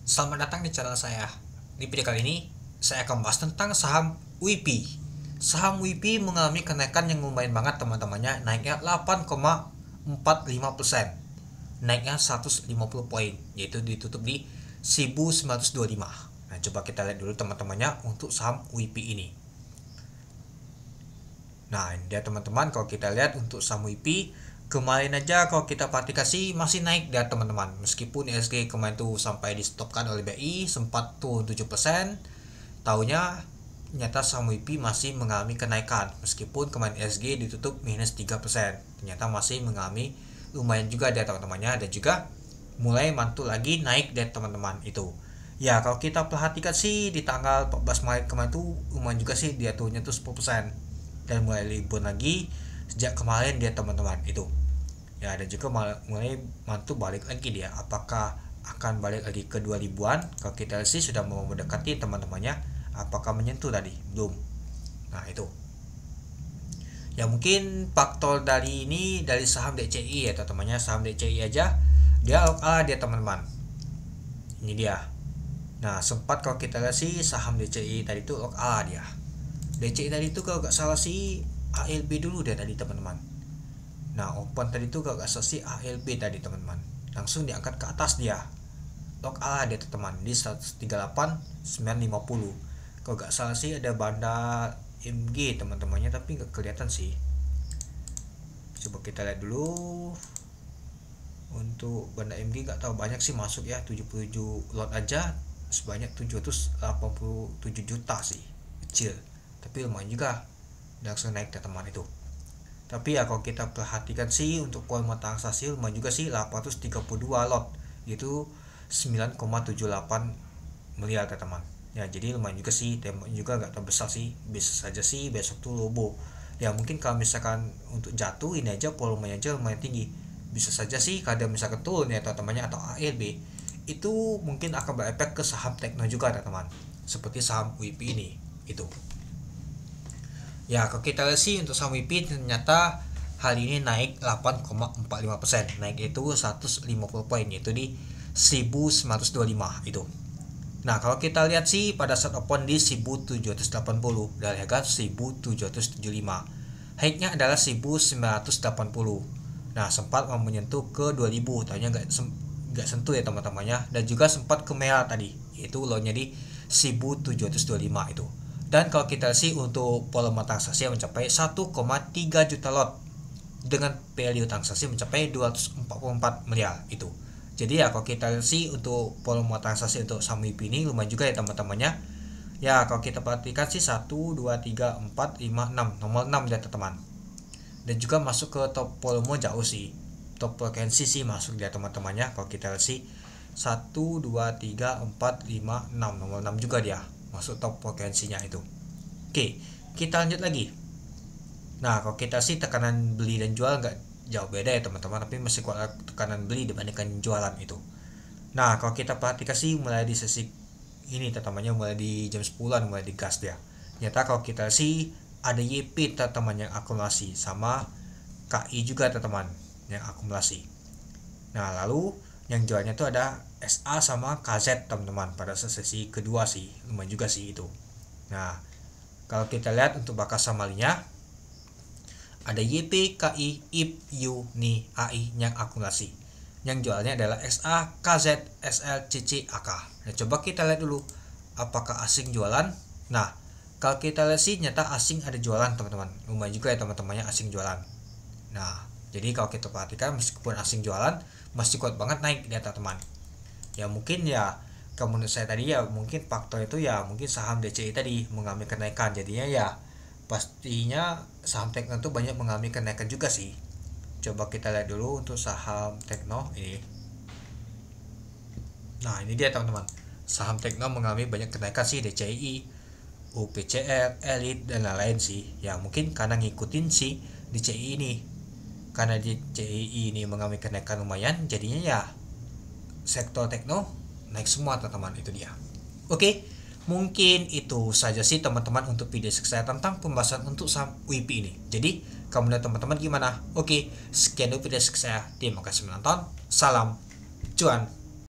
Selamat datang di channel saya. Di video kali ini, saya akan bahas tentang saham WIPI. Saham WIPI mengalami kenaikan yang lumayan banget teman-temannya, naiknya 8,45%. Naiknya 150 poin, yaitu ditutup di 1925. Nah, coba kita lihat dulu teman-temannya untuk saham WIPI ini. Nah, ini dia teman-teman, kalau kita lihat untuk saham WIPI, kemarin aja kalau kita perhatikan sih masih naik dia teman-teman. Meskipun ISG kemarin tuh sampai di stopkan oleh BI sempat turun 7%, tahunya ternyata saham WIPI masih mengalami kenaikan. Meskipun kemarin ISG ditutup minus 3%, ternyata masih mengalami lumayan juga dia teman-temannya, dan juga mulai mantul lagi naik dia teman-teman itu. Ya, kalau kita perhatikan sih di tanggal 14 Maret kemarin tuh lumayan juga sih dia turunnya tuh 10%, dan mulai libur lagi sejak kemarin dia teman-teman itu. Ya, dan juga mulai mantu balik lagi dia. Apakah akan balik lagi ke 2000-an? Kalau kita sih sudah mau mendekati teman-temannya. Apakah menyentuh tadi? Belum. Nah, itu. Ya, mungkin faktor dari ini dari saham DCI ya teman-temannya. Saham DCI aja dia dia teman-teman. Ini dia. Nah, sempat kalau kita lihat sih saham DCI tadi itu dia. DCI tadi itu kalau nggak salah sih ALB dulu deh tadi teman-teman. Nah, open tadi itu kalau nggak salah sih ALB tadi teman-teman. Langsung diangkat ke atas dia. Log A dia teman di 138.950. Kalau nggak salah sih ada banda MG teman-temannya, tapi nggak kelihatan sih. Coba kita lihat dulu. Untuk banda MG nggak tahu banyak sih masuk ya, 77 lot aja sebanyak 787 juta sih, kecil tapi lumayan juga, langsung naik teman itu. Tapi ya kalau kita perhatikan sih untuk volume transaksi lumayan juga sih, 832 lot, itu 9,78 miliar teman. Ya, jadi lumayan juga sih, tembok juga gak terbesar sih, bisa saja sih besok tuh lobo. Ya mungkin kalau misalkan untuk jatuh ini aja volumenya aja lumayan tinggi, bisa saja sih kadang misalkan turun ya teman-temannya atau ALB, itu mungkin akan berefek ke saham tekno juga teman-teman, seperti saham WIPI ini itu. Ya, kalau kita lihat sih untuk saham WIPI ternyata hari ini naik 8,45%, naik itu 150 poin, yaitu di 1925 itu. Nah, kalau kita lihat sih pada saat open di 1780 dari harga 1775, high-nya adalah 1980. Nah, sempat mau menyentuh ke 2000, tanya nggak sentuh ya teman-temannya, dan juga sempat ke merah tadi, yaitu low-nya di 1725 itu. Dan kalau kita sih untuk volume transaksi mencapai 1,3 juta lot dengan value transaksi mencapai 244 miliar itu. Jadi ya kalau kita sih untuk volume transaksi untuk saham WIPI ini lumayan juga ya teman-temannya. Ya, kalau kita perhatikan sih 1 2 3 4 5 6, nomor 6 ya teman. Dan juga masuk ke top volume jauh sih. Top frekuensi sih masuk dia teman-temannya. Kalau kita sih 1 2 3 4 5 6, nomor 6 juga dia masuk top frekuensinya itu. Oke, kita lanjut lagi. Nah, kalau kita sih tekanan beli dan jual nggak jauh beda ya teman-teman, tapi masih kuat tekanan beli dibandingkan jualan itu. Nah, kalau kita perhatikan sih mulai di sesi ini teman-temannya, mulai di jam 10-an mulai digas dia. Ternyata kalau kita sih ada YP teman-teman yang akumulasi, sama KI juga teman-teman yang akumulasi. Nah, lalu yang jualnya tuh ada SA sama KZ teman-teman pada sesi kedua sih, lumayan juga sih itu. Nah, kalau kita lihat untuk bakas samalinya ada YP, KI, IP, U, NI, AI yang akumulasi. Yang jualnya adalah SA, KZ, SL, CC, AK. Nah, coba kita lihat dulu apakah asing jualan. Nah, kalau kita lihat sih nyata asing ada jualan teman-teman, lumayan juga ya teman-temannya asing jualan. Nah, jadi kalau kita perhatikan meskipun asing jualan masih kuat banget naik di atas teman. Ya mungkin ya kalau menurut saya tadi ya mungkin faktor itu ya mungkin saham DCI tadi mengalami kenaikan, jadinya ya pastinya saham tekno itu banyak mengalami kenaikan juga sih. Coba kita lihat dulu untuk saham tekno ini. Nah, ini dia teman-teman, saham tekno mengalami banyak kenaikan sih, DCI, UPCR, Elite dan lain-lain sih. Ya mungkin karena ngikutin sih DCI ini, karena DCI ini mengalami kenaikan lumayan, jadinya ya sektor tekno naik semua teman-teman, itu dia. Oke, mungkin itu saja sih teman-teman untuk video saya tentang pembahasan untuk saham WIPI ini. Jadi kamu dan teman-teman gimana? Oke, sekian dulu video saya. Terima kasih menonton. Salam cuan.